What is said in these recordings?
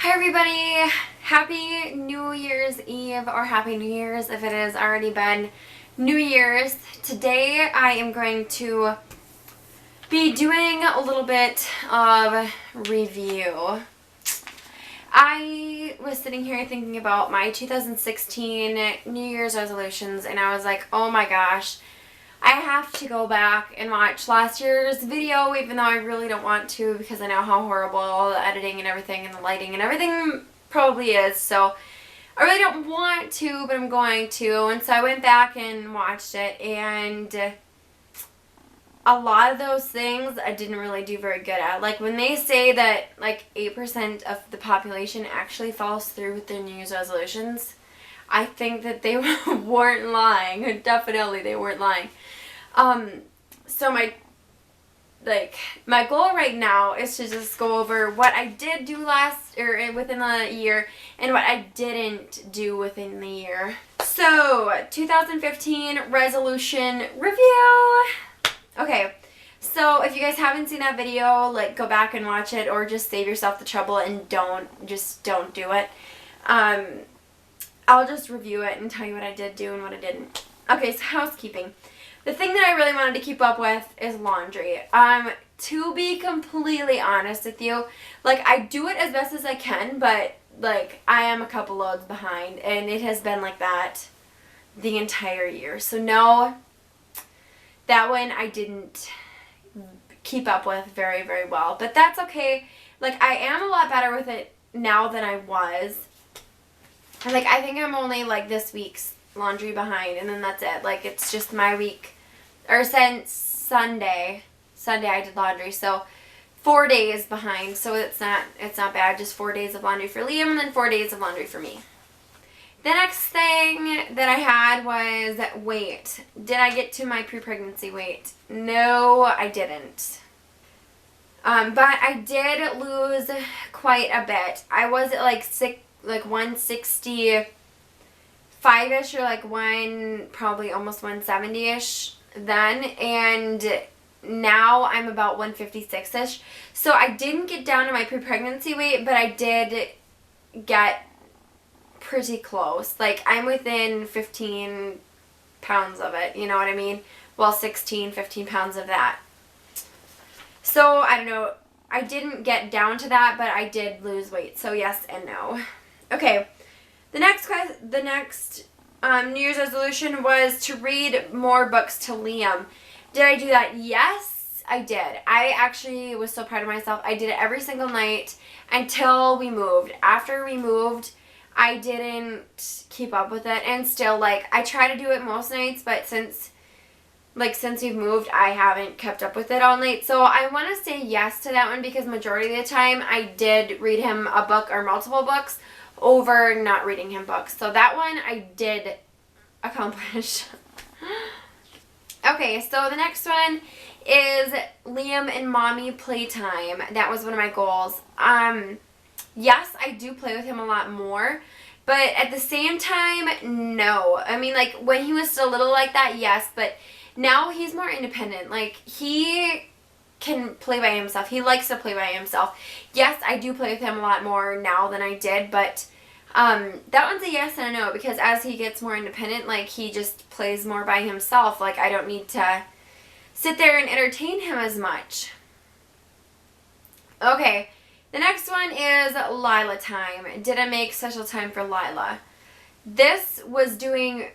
Hi everybody! Happy New Year's Eve, or Happy New Year's if it has already been New Year's. Today I am going to be doing a little bit of review. I was sitting here thinking about my 2016 New Year's resolutions, and I was like, oh my gosh, I have to go back and watch last year's video, even though I really don't want to, because I know how horrible the editing and everything and the lighting and everything probably is. So I really don't want to, but I'm going to. And so I went back and watched it, and a lot of those things I didn't really do very good at. Like when they say that like 8% of the population actually follows through with their New Year's resolutions, I think that they weren't lying. Definitely they weren't lying. So my goal right now is to just go over what I did do within the year and what I didn't do within the year. So, 2015 resolution review. Okay. So, if you guys haven't seen that video, like go back and watch it, or just save yourself the trouble and don't do it. I'll just review it and tell you what I did do and what I didn't. Okay, so housekeeping. The thing that I really wanted to keep up with is laundry. To be completely honest with you, like I do it as best as I can, but like I am a couple loads behind, and it has been like that the entire year. So no, that one I didn't keep up with very, very well, but that's okay. Like I am a lot better with it now than I was. Like I think I'm only like this week's laundry behind, and then that's it. Like it's just my week, or since Sunday I did laundry, so 4 days behind. So it's not bad. Just 4 days of laundry for Liam and then 4 days of laundry for me. The next thing that I had was weight. Did I get to my pre-pregnancy weight? No, I didn't. But I did lose quite a bit. I was at like 165-ish, or like probably almost 170-ish then, and now I'm about 156-ish. So I didn't get down to my pre-pregnancy weight, but I did get pretty close. Like I'm within 15 pounds of it, you know what I mean? Well, 15 pounds of that. So I don't know, I didn't get down to that, but I did lose weight. So yes and no. Okay. The next New Year's resolution was to read more books to Liam. Did I do that? Yes, I did. I actually was so proud of myself. I did it every single night until we moved. After we moved, I didn't keep up with it, and still, like, I try to do it most nights, but since we've moved, I haven't kept up with it all night. So I want to say yes to that one, because majority of the time I did read him a book or multiple books over not reading him books. So that one I did accomplish. Okay, so the next one is Liam and Mommy playtime. That was one of my goals. Yes, I do play with him a lot more, but at the same time, no. I mean, like, when he was still little like that, yes, but now he's more independent. Like, he can play by himself. He likes to play by himself. Yes, I do play with him a lot more now than I did, but that one's a yes and a no, because as he gets more independent, like, he just plays more by himself. Like, I don't need to sit there and entertain him as much. Okay, the next one is Lila time. Did I make special time for Lila? I was doing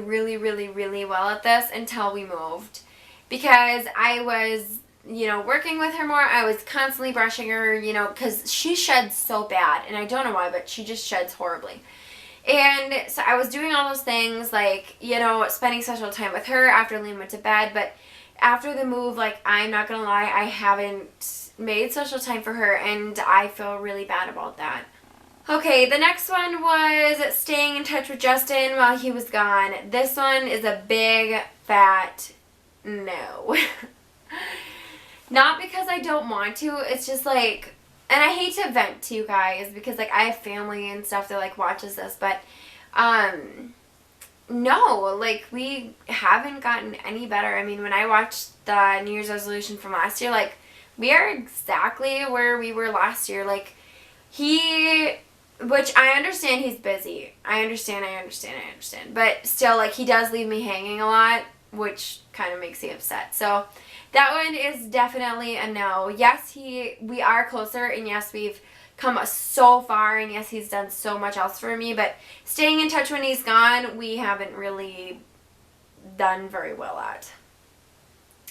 really, really, really well at this until we moved, because I was, working with her more. I was constantly brushing her, because she sheds so bad, and I don't know why, but she just sheds horribly. And so I was doing all those things, like, spending special time with her after Liam went to bed, but after the move, like, I'm not gonna lie, I haven't made special time for her, and I feel really bad about that. Okay, the next one was staying in touch with Justin while he was gone. This one is a big, fat no. Not because I don't want to, it's just like, and I hate to vent to you guys, because like I have family and stuff that like watches this, but no, like we haven't gotten any better. I mean, when I watched the New Year's resolution from last year, like we are exactly where we were last year. Like which I understand he's busy. I understand. But still, like, he does leave me hanging a lot, which kind of makes me upset. So that one is definitely a no. Yes, we are closer, and yes, we've come so far, and yes, he's done so much else for me, but staying in touch when he's gone, we haven't really done very well at.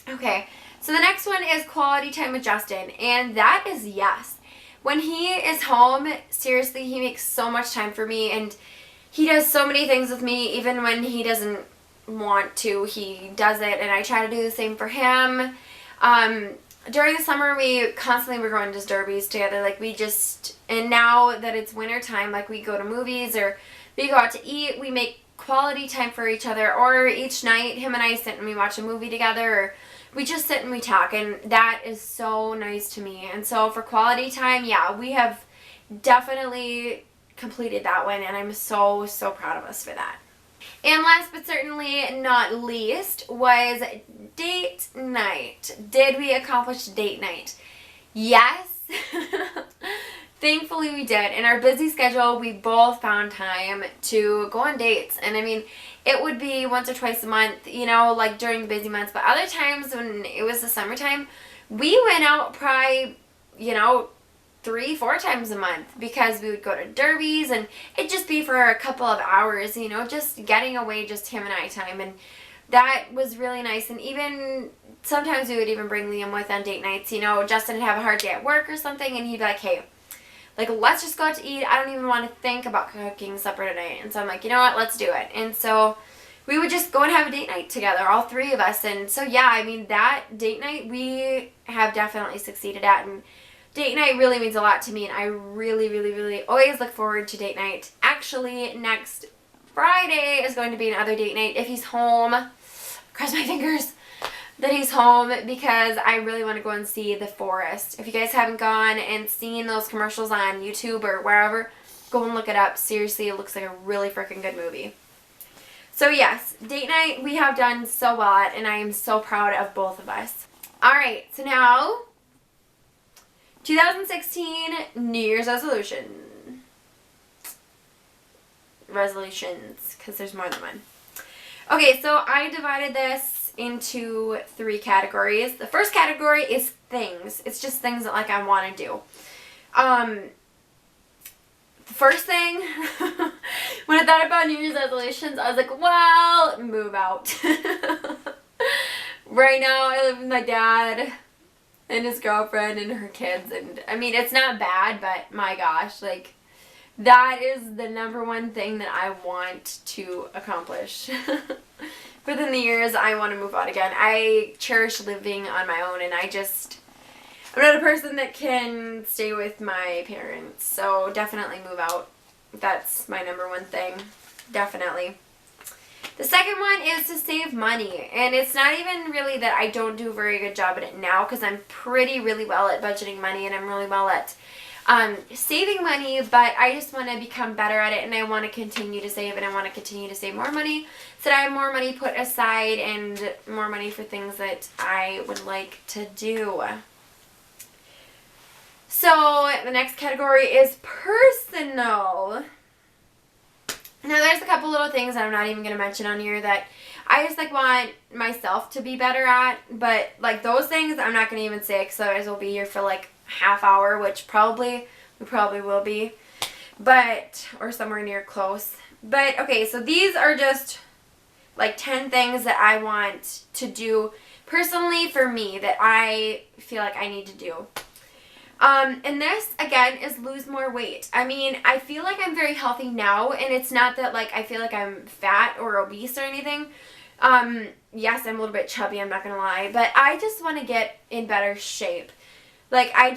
Okay, so the next one is quality time with Justin, and that is yes. When he is home, seriously, he makes so much time for me, and he does so many things with me, even when he doesn't want to, he does it, and I try to do the same for him. During the summer, we constantly were going to derbies together, like, and now that it's winter time, like, we go to movies, or we go out to eat, we make quality time for each other, or each night, him and I sit and we watch a movie together, or we just sit and we talk, and that is so nice to me. And so for quality time, yeah, we have definitely completed that one, and I'm so, so proud of us for that. And last but certainly not least was date night. Did we accomplish date night? Yes. Thankfully we did. In our busy schedule, we both found time to go on dates. And I mean, it would be once or twice a month, you know, like during the busy months. But other times when it was the summertime, we went out probably, you know, 3-4 times a month, because we would go to derbies, and it'd just be for a couple of hours, you know, just getting away, just him and I time, and that was really nice. And even sometimes we would even bring Liam with on date nights, you know. Justin would have a hard day at work or something, and he'd be like, hey, like, let's just go out to eat. I don't even want to think about cooking supper tonight. And so I'm like, you know what, let's do it. And so we would just go and have a date night together, all three of us. And so yeah, I mean, that date night we have definitely succeeded at, and date night really means a lot to me, and I really, really, really always look forward to date night. Actually, next Friday is going to be another date night if he's home. Cross my fingers that he's home, because I really want to go and see The Forest. If you guys haven't gone and seen those commercials on YouTube or wherever, go and look it up. Seriously, it looks like a really freaking good movie. So yes, date night we have done so well at, and I am so proud of both of us. Alright, so now 2016 New Year's resolutions, because there's more than one. Okay, so I divided this into 3 categories. The first category is things. It's just things that, like, I want to do. The first thing, when I thought about New Year's resolutions, I was like, well, move out. Right now, I live with my dad and his girlfriend and her kids, and I mean, it's not bad, but my gosh, like, that is the number one thing that I want to accomplish. Within the years, I want to move out again. I cherish living on my own, and I'm not a person that can stay with my parents, so definitely move out. That's my number one thing, definitely. The second one is to save money, and it's not even really that I don't do a very good job at it now, because I'm really well at budgeting money, and I'm really well at saving money, but I just want to become better at it, and I want to continue to save, and I want to continue to save more money so that I have more money put aside and more money for things that I would like to do. So the next category is personal. Now, there's a couple little things that I'm not even going to mention on here that I just, like, want myself to be better at. But, like, those things I'm not going to even say, because otherwise we'll be here for, like, half hour, which we probably will be. But, or somewhere near close. But, okay, so these are just, like, 10 things that I want to do personally for me that I feel like I need to do. And this, again, is lose more weight. I mean, I feel like I'm very healthy now, and it's not that, like, I feel like I'm fat or obese or anything. Yes, I'm a little bit chubby, I'm not gonna lie, but I just want to get in better shape. Like, I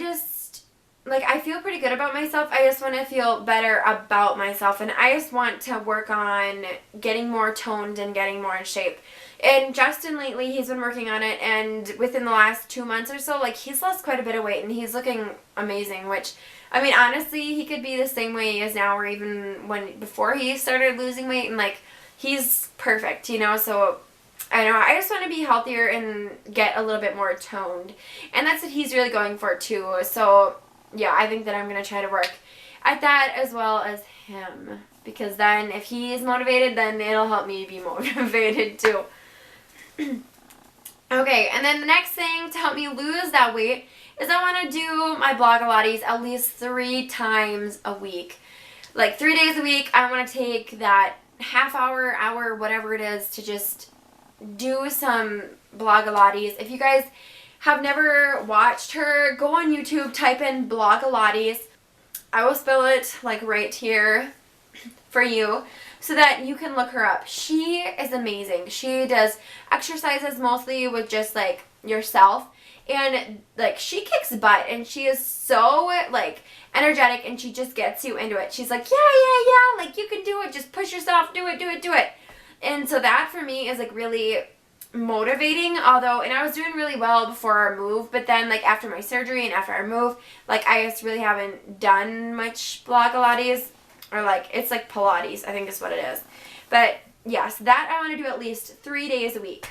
feel pretty good about myself. I just want to feel better about myself, and I just want to work on getting more toned and getting more in shape. And Justin lately, he's been working on it, and within the last 2 months or so, like, he's lost quite a bit of weight, and he's looking amazing, which, I mean, honestly, he could be the same way he is now, or even before he started losing weight, and, like, he's perfect, you know, so, I don't know, I just want to be healthier and get a little bit more toned, and that's what he's really going for, too, so, yeah, I think that I'm going to try to work at that as well as him. Because then if he's motivated, then it'll help me be motivated too. Okay, and then the next thing to help me lose that weight is I want to do my Blogilates at least 3 times a week. Like 3 days a week, I want to take that half hour, whatever it is, to just do some Blogilates. If you guys have never watched her, go on YouTube, type in Blogilates. I will spell it like right here for you so that you can look her up. She is amazing. She does exercises mostly with just like yourself, and like she kicks butt, and she is so like energetic, and she just gets you into it. She's like, yeah, like you can do it, just push yourself, do it. And so that for me is like really motivating. Although, and I was doing really well before our move, but then like after my surgery and after our move, like I just really haven't done much Blogilates, or like it's like Pilates, I think is what it is. But yes, that I want to do at least 3 days a week.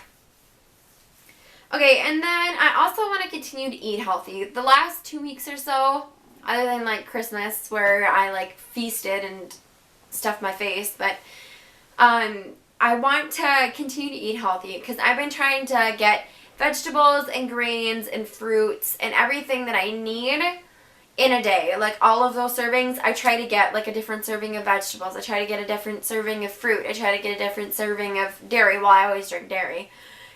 Okay, and then I also want to continue to eat healthy. The last 2 weeks or so, other than like Christmas where I like feasted and stuffed my face, but I want to continue to eat healthy because I've been trying to get vegetables and grains and fruits and everything that I need in a day. Like all of those servings, I try to get like a different serving of vegetables. I try to get a different serving of fruit. I try to get a different serving of dairy. Well, I always drink dairy.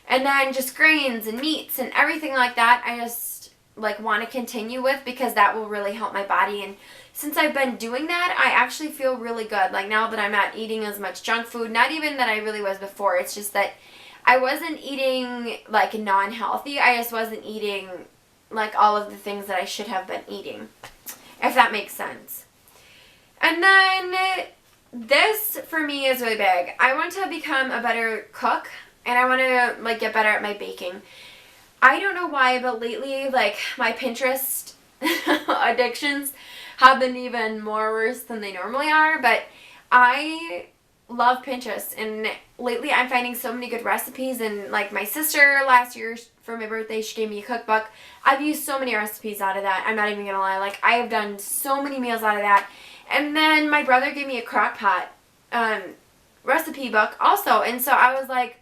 And then just grains and meats and everything like that, I just like want to continue with because that will really help my body. And since I've been doing that, I actually feel really good. Like now that I'm not eating as much junk food, not even that I really was before. It's just that I wasn't eating like non-healthy. I just wasn't eating like all of the things that I should have been eating, if that makes sense. And then this for me is really big. I want to become a better cook, and I want to like get better at my baking. I don't know why, but lately like my Pinterest addictions have been even more worse than they normally are, but I love Pinterest, and lately I'm finding so many good recipes. And like my sister last year for my birthday, she gave me a cookbook. I've used so many recipes out of that. I'm not even gonna lie, like I have done so many meals out of that. And then my brother gave me a crock pot recipe book also, and so I was like,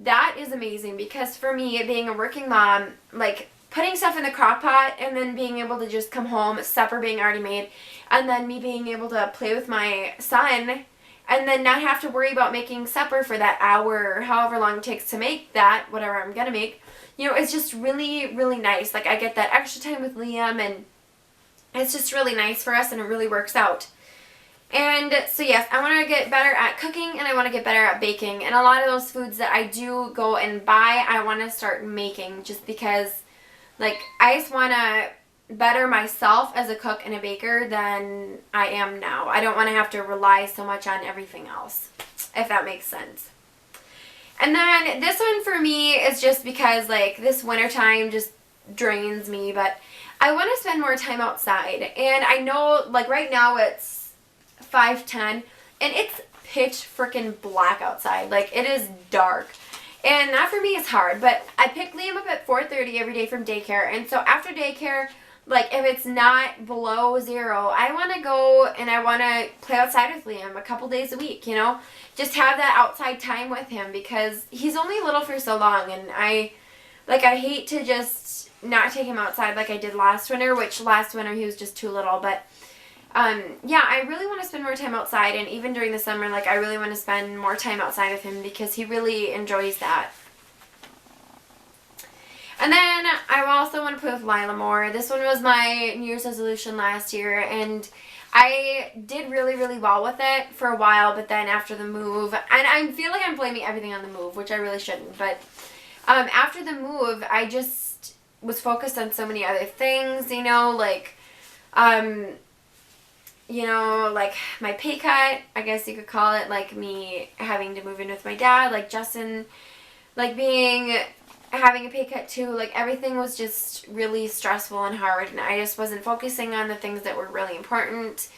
that is amazing, because for me, being a working mom, like putting stuff in the crock pot and then being able to just come home, supper being already made, and then me being able to play with my son and then not have to worry about making supper for that hour or however long it takes to make that, whatever I'm going to make, you know, it's just really, really nice. Like I get that extra time with Liam, and it's just really nice for us, and it really works out. And so yes, I want to get better at cooking, and I want to get better at baking. And a lot of those foods that I do go and buy, I want to start making, just because like I just want to better myself as a cook and a baker than I am now. I don't want to have to rely so much on everything else, if that makes sense. And then this one for me is just because like this wintertime just drains me, but I want to spend more time outside. And I know like right now it's 5:10 and it's pitch freaking black outside. Like it is dark. And that for me is hard, but I pick Liam up at 4:30 every day from daycare. And so after daycare, like if it's not below 0, I want to go and I want to play outside with Liam a couple days a week, you know, just have that outside time with him, because he's only little for so long. And I hate to just not take him outside like I did last winter, which last winter he was just too little. But yeah, I really want to spend more time outside, and even during the summer, like I really want to spend more time outside with him because he really enjoys that. And then I also want to play with Lemoore. This one was my New Year's resolution last year, and I did really, really well with it for a while, but then after the move, and I feel like I'm blaming everything on the move, which I really shouldn't, but after the move, I just was focused on so many other things, you know, like my pay cut, I guess you could call it, like me having to move in with my dad, like Justin, like having a pay cut too, like everything was just really stressful and hard, and I just wasn't focusing on the things that were really important.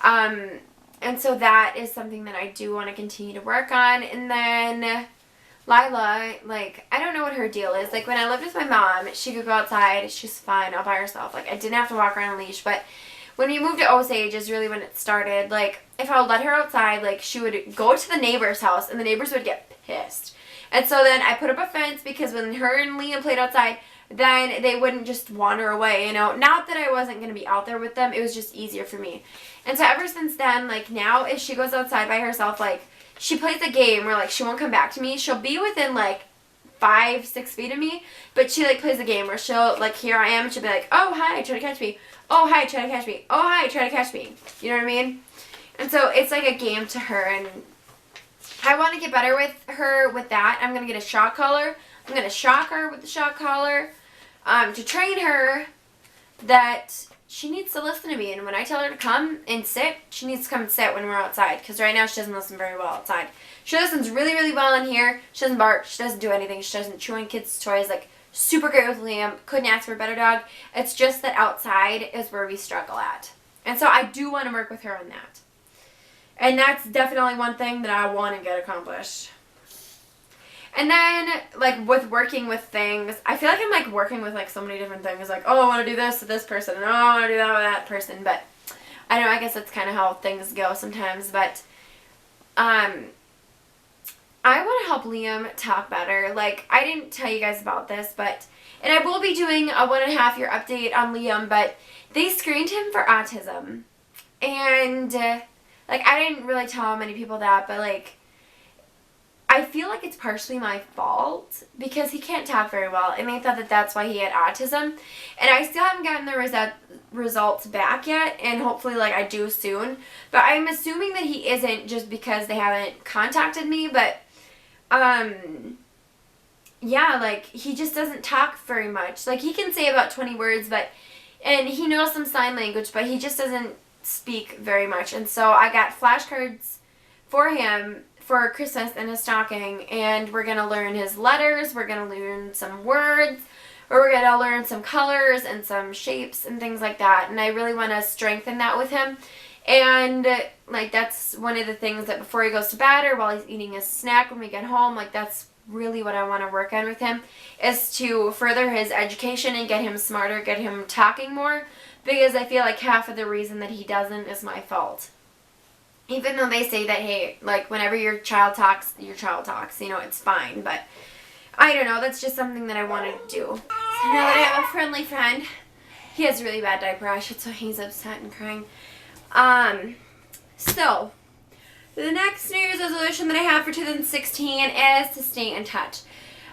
And so that is something that I do want to continue to work on. And then Lila, like, I don't know what her deal is. Like, when I lived with my mom, she could go outside, she's fine all by herself. Like, I didn't have to walk around on a leash, but when we moved to Osage is really when it started. Like, if I would let her outside, like, she would go to the neighbor's house, and the neighbors would get pissed. And so then I put up a fence, because when her and Liam played outside, then they wouldn't just wander away, you know. Not that I wasn't going to be out there with them. It was just easier for me. And so ever since then, like, now if she goes outside by herself, like, she plays a game where, like, she won't come back to me. She'll be within, like, 5-6 feet of me, but she, like, plays a game where she'll, like, here I am, and she'll be like, oh, hi, try to catch me. Oh, hi, try to catch me. Oh, hi, try to catch me. You know what I mean? And so it's like a game to her, and I want to get better with her with that. I'm going to get a shock collar. I'm going to shock her with the shock collar to train her that she needs to listen to me. And when I tell her to come and sit, she needs to come and sit when we're outside. Because right now she doesn't listen very well outside. She listens really, really well in here. She doesn't bark. She doesn't do anything. She doesn't chew on kids' toys. Like, super great with Liam. Couldn't ask for a better dog. It's just that outside is where we struggle at. And so I do want to work with her on that. And that's definitely one thing that I want to get accomplished. And then, like, with working with things, I feel like I'm, like, working with, like, so many different things. Like, oh, I want to do this with this person, and oh, I want to do that with that person. But, I don't know, I guess that's kind of how things go sometimes. But, I want to help Liam talk better. Like, I didn't tell you guys about this, but, and I will be doing a 1.5 year update on Liam, but they screened him for autism. And, like, I didn't really tell many people that, but, like, I feel like it's partially my fault because he can't talk very well, and they thought that that's why he had autism. And I still haven't gotten the results back yet, and hopefully, like, I do soon. But I'm assuming that he isn't just because they haven't contacted me, but, yeah, like, he just doesn't talk very much. Like, he can say about 20 words, but, and he knows some sign language, but he just doesn't speak very much. And so I got flashcards for him for Christmas in his stocking, and we're going to learn his letters, we're going to learn some words, or we're going to learn some colors and some shapes and things like that. And I really want to strengthen that with him. And, like, that's one of the things that before he goes to bed or while he's eating his snack when we get home, like, that's really what I want to work on with him, is to further his education and get him smarter, get him talking more, because I feel like half of the reason that he doesn't is my fault. Even though they say that, hey, like, whenever your child talks, you know, it's fine. But I don't know, that's just something that I wanted to do. So now that I have a friendly friend, he has really bad diaper rash, so he's upset and crying. So, the next New Year's resolution that I have for 2016 is to stay in touch.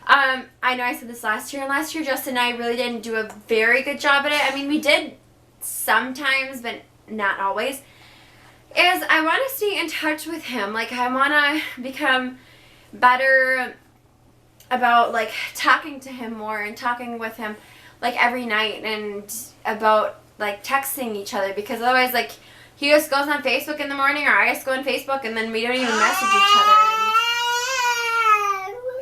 I know I said this last year, and last year Justin and I really didn't do a very good job at it. I mean, we did sometimes, but not always. Is I want to stay in touch with him. Like, I want to become better about, like, talking to him more and talking with him, like, every night, and about, like, texting each other, because otherwise, like, he just goes on Facebook in the morning, or I just go on Facebook, and then we don't even message each other.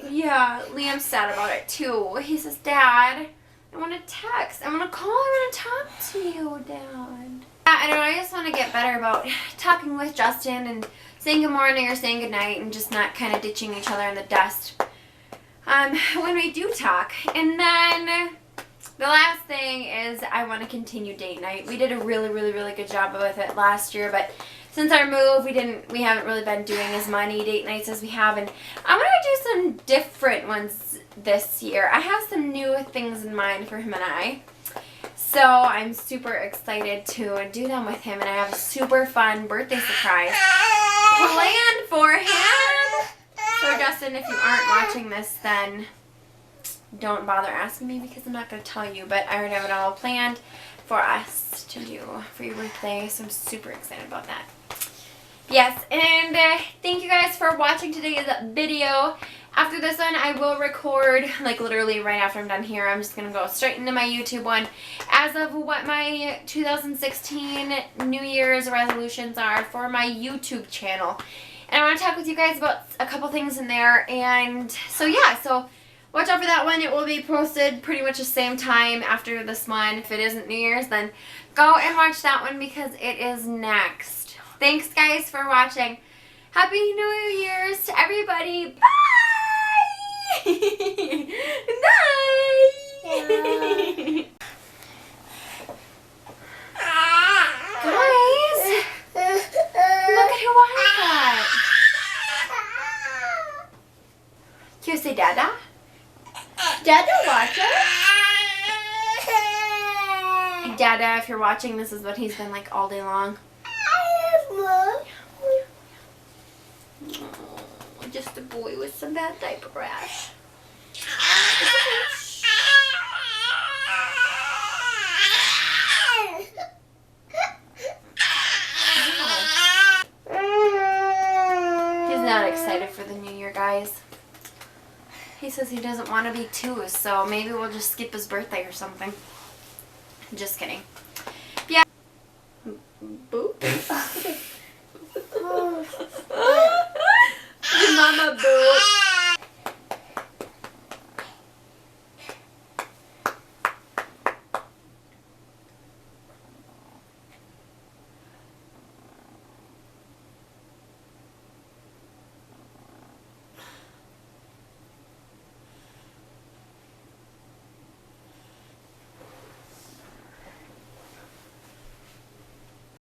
And yeah, Liam's sad about it too. He says, Dad, I want to text. I want to call. I want to talk to you, Dad. I don't know, I just want to get better about talking with Justin and saying good morning or saying good night, and just not kind of ditching each other in the dust when we do talk. And then the last thing is I want to continue date night. We did a really, really, really good job with it last year, but since our move, we haven't really been doing as many date nights as we have, and I want to do some different ones this year. I have some new things in mind for him and I. So I'm super excited to do them with him, and I have a super fun birthday surprise planned for him. So Justin, if you aren't watching this, then don't bother asking me, because I'm not going to tell you, but I already have it all planned for us to do for your birthday, so I'm super excited about that. Yes, and thank you guys for watching today's video. After this one, I will record, like, literally right after I'm done here. I'm just going to go straight into my YouTube one as of what my 2016 New Year's resolutions are for my YouTube channel. And I want to talk with you guys about a couple things in there. And so, yeah, so watch out for that one. It will be posted pretty much the same time after this one. If it isn't New Year's, then go and watch that one, because it is next. Thanks, guys, for watching. Happy New Year's to everybody. Bye! Bye! Dada watching? Dada, if you're watching, this is what he's been like all day long. Oh, just a boy with some bad diaper rash. He's not excited for the new year, guys. He says he doesn't want to be 2, so maybe we'll just skip his birthday or something. Just kidding. Yeah. Boo.